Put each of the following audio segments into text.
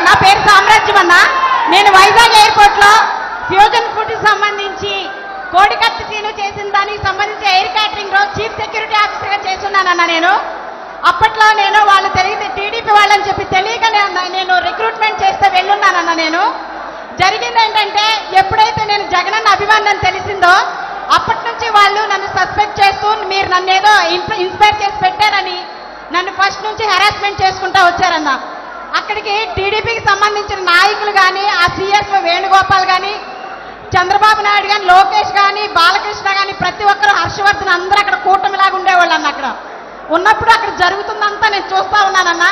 నా పేరు సామ్రాజ్యం అన్న. నేను వైజాగ్ ఎయిర్పోర్ట్లో ఫ్యూజన్ ఫుడ్కి సంబంధించి కోడికత్తి సీను చేసిన దానికి సంబంధించి ఎయిర్ క్యాటరింగ్ లో చీఫ్ సెక్యూరిటీ ఆఫీసర్గా చేస్తున్నానన్న. నేను అప్పట్లో వాళ్ళు టీడీపీ వాళ్ళని చెప్పి తెలియక నేను రిక్రూట్మెంట్ చేస్తే వెళ్ళున్నానన్న. నేను జరిగింది ఏంటంటే, ఎప్పుడైతే నేను జగనన్న అభిమానం తెలిసిందో అప్పటి నుంచి వాళ్ళు నన్ను సస్పెక్ట్ చేస్తూ మీరు నన్ను ఏదో ఇన్స్పైర్ చేసి పెట్టారని నన్ను ఫస్ట్ నుంచి హెరాస్మెంట్ చేసుకుంటా వచ్చారన్న. అక్కడికి టీడీపీకి సంబంధించిన నాయకులు కానీ, ఆ సిఎస్ వేణుగోపాల్ కానీ, చంద్రబాబు నాయుడు కానీ, లోకేష్ కానీ, బాలకృష్ణ కానీ, ప్రతి ఒక్కరు, హర్షవర్ధన్, అందరూ అక్కడ కూటమిలాగా ఉండేవాళ్ళు అన్న. అక్కడ ఉన్నప్పుడు అక్కడ జరుగుతుందంతా నేను చూస్తా ఉన్నానన్న.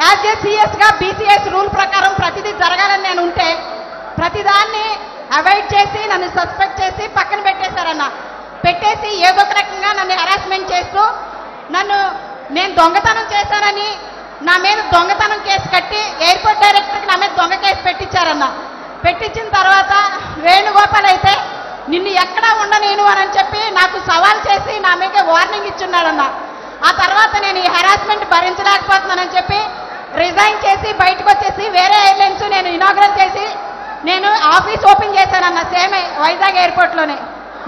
యాజ్ ఏ సిఎస్గా బీసీఎస్ రూల్ ప్రకారం ప్రతిదీ జరగాలని నేను ఉంటే ప్రతిదాన్ని అవాయిడ్ చేసి నన్ను సస్పెక్ట్ చేసి పక్కన పెట్టేశారన్న. పెట్టేసి ఏదో ఒక రకంగా నన్ను హెరాస్మెంట్ చేస్తూ నేను దొంగతనం చేశానని నా మీద దొంగతనం కేసు కట్టి ఎయిర్పోర్ట్ డైరెక్టర్కి నా మీద దొంగ కేసు పెట్టించారన్న. పెట్టించిన తర్వాత వేణుగోపాల్ అయితే నిన్ను ఎక్కడా ఉండనేను అని చెప్పి నాకు సవాల్ చేసి నా మీద వార్నింగ్ ఇచ్చున్నాడన్న. ఆ తర్వాత నేను ఈ హెరాస్మెంట్ భరించలేకపోతున్నానని చెప్పి రిజైన్ చేసి బయటకు వచ్చేసి వేరే ఎయిర్లైన్స్ నేను ఇనాగ్రేట్ చేసి నేను ఆఫీస్ ఓపెన్ చేశానన్న. సేమ్ వైజాగ్ ఎయిర్పోర్ట్లోనే.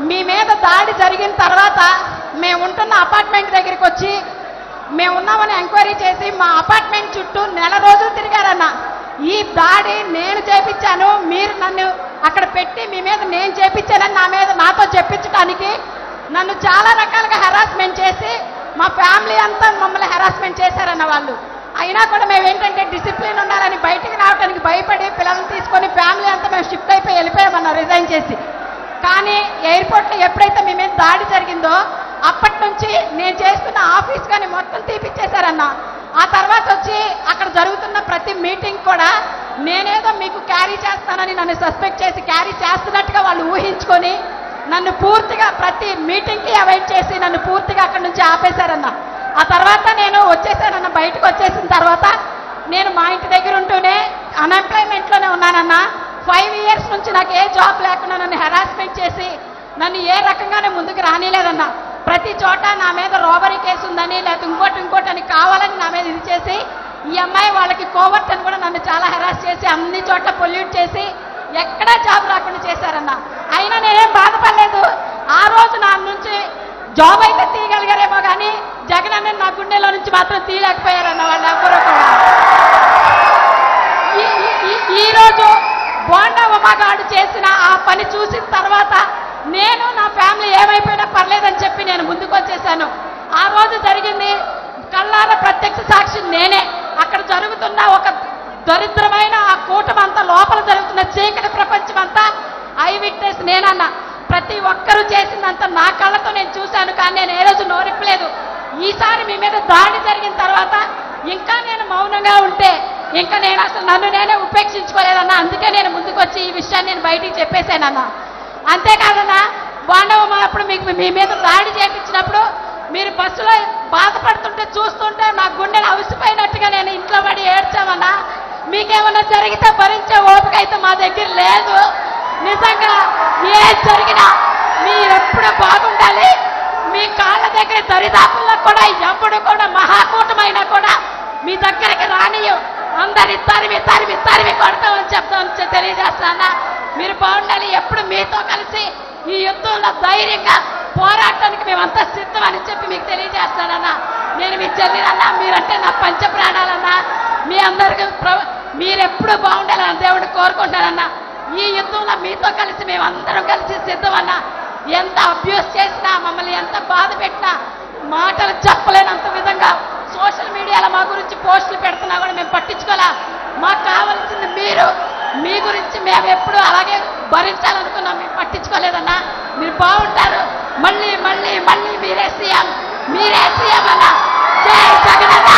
మీ మీద దాడి జరిగిన తర్వాత మేము ఉంటున్న అపార్ట్మెంట్ దగ్గరికి వచ్చి మేము ఉన్నామని ఎంక్వైరీ చేసి మా అపార్ట్మెంట్ చుట్టూ నెల రోజులు తిరిగారన్న. ఈ దాడి నేను చేపించాను, మీరు నన్ను అక్కడ పెట్టి మీ మీద నేను చేపించానని నాతో చెప్పించడానికి నన్ను చాలా రకాలుగా హెరాస్మెంట్ చేసి మా ఫ్యామిలీ అంతా మమ్మల్ని హెరాస్మెంట్ చేశారన్న వాళ్ళు. అయినా కూడా మేము ఏంటంటే డిసిప్లిన్ ఉండాలని బయటికి రావడానికి భయపడి పిల్లల్ని తీసుకొని ఫ్యామిలీ అంతా మేము షిఫ్ట్ అయిపోయి వెళ్ళిపోయామన్న రిజైన్ చేసి. కానీ ఎయిర్పోర్ట్లో ఎప్పుడైతే మీ మీద దాడి జరిగిందో అప్పటి నుంచి నేను చేస్తున్న ఆఫీస్ కానీ మొత్తం తీపిచ్చేశారన్న. ఆ తర్వాత వచ్చి అక్కడ జరుగుతున్న ప్రతి మీటింగ్ కూడా నేనేదో మీకు క్యారీ చేస్తానని నన్ను సస్పెక్ట్ చేసి క్యారీ చేస్తున్నట్టుగా వాళ్ళు ఊహించుకొని నన్ను పూర్తిగా ప్రతి మీటింగ్కి అవాయిడ్ చేసి నన్ను పూర్తిగా అక్కడి నుంచి ఆపేశారన్న. ఆ తర్వాత నేను వచ్చేసానన్న. బయటకు వచ్చేసిన తర్వాత నేను మా ఇంటి దగ్గర ఉంటూనే అన్ఎంప్లాయ్మెంట్లోనే ఉన్నానన్న. 5 years నుంచి నాకు ఏ జాబ్ లేకుండా నన్ను హెరాస్మెంట్ చేసి నన్ను ఏ రకంగానే ముందుకు రానిలేదన్న. ప్రతి చోట నా మీద రాబరీ కేసు ఉందని లేకపోతే ఇంకోటి అని కావాలని నా మీద ఇది చేసి ఈ అమ్మాయి వాళ్ళకి కోవర్ట్ అని కూడా నన్ను చాలా హెరాస్ చేసి అన్ని చోట్ల పొల్యూట్ చేసి ఎక్కడా జాబ్ రాకుండా చేశారన్న. అయినా నేనేం బాధపడలేదు. ఆ రోజు నా నుంచి జాబ్ అయితే తీయగలిగారేమో కానీ జగన్ అన్న నా గుండెలో నుంచి మాత్రం తీయలేకపోయారన్న వాళ్ళు ఎవ్వరూ కూడా. ఈరోజు బోండా ఉమాగాడు చేసిన ఆ పని చూసిన తర్వాత నేను నా ఫ్యామిలీ ఏమైపోయినా పర్లేదని చెప్పి నేను ముందుకు వచ్చేసాను. ఆ రోజు జరిగింది కళ్ళారా ప్రత్యక్ష సాక్షి నేనే. అక్కడ జరుగుతున్న ఒక దరిద్రమైన ఆ కూటమంతా, లోపల జరుగుతున్న చీకటి ప్రపంచం అంతా ఐ విట్నెస్ నేనన్నా. ప్రతి ఒక్కరూ చేసిందంతా నా కళ్ళతో నేను చూశాను. కానీ నేను ఏ రోజు నోరిప్పలేదు. ఈసారి మీ మీద దాడి జరిగిన తర్వాత ఇంకా నేను మౌనంగా ఉంటే ఇంకా నేను అసలు నన్ను నేనే ఉపేక్షించుకోలేదన్నా. అందుకే నేను ముందుకు వచ్చి ఈ విషయాన్ని నేను బయటికి చెప్పేశానన్నా. అంతేకాదన్నా, బాండవమ్మ అప్పుడు మీ మీద దాడి చేయించినప్పుడు మీరు బస్సులో బాధపడుతుంటే చూస్తుంటే నా గుండెలు అవిసిపోయినట్టుగా నేను ఇంట్లో పడి ఏడ్చామన్నా. మీకేమన్నా జరిగితే భరించే ఓపిక అయితే మా దగ్గర లేదు. నిజంగా ఏం జరిగినా మీరెప్పుడు బాగుండాలి. మీ కాళ్ళ దగ్గర దరిదాపుల్లో కూడా ఎప్పుడు కూడా మహాకూటమైనా కూడా మీ దగ్గరికి రానియు. అందరి తరిమి కొడతామని చెప్తామని తెలియజేస్తానా. మీరు బాగుండాలి. ఎప్పుడు మీతో కలిసి ఈ యుద్ధంలో ధైర్యంగా పోరాటానికి మేమంతా సిద్ధమని చెప్పి మీకు తెలియజేస్తానన్నా. నేను మీ చెల్లినన్నా, మీరంటే నా పంచ ప్రాణాలన్నా. మీ అందరికీ మీరెప్పుడు బాగుండాలని దేవుడు కోరుకుంటానన్నా. ఈ యుద్ధంలో మీతో కలిసి మేమందరం కలిసి సిద్ధమన్నా. ఎంత అబ్యూస్ చేసినా, మమ్మల్ని ఎంత బాధ పెట్టినా, మాటలు చెప్పలేనంత విధంగా సోషల్ మీడియాలో మా గురించి పోస్టులు పెడుతున్నా కూడా మేము పట్టించుకోలే. మాకు కావాల్సింది మీరు. మీ గురించి మేము ఎప్పుడు అలాగే భరించాలనుకున్నాం. మేము పట్టించుకోలేదన్నా. మీరు బాగుంటారు. మళ్ళీ మీరే సీఎం అన్నా. జై జగనన్న.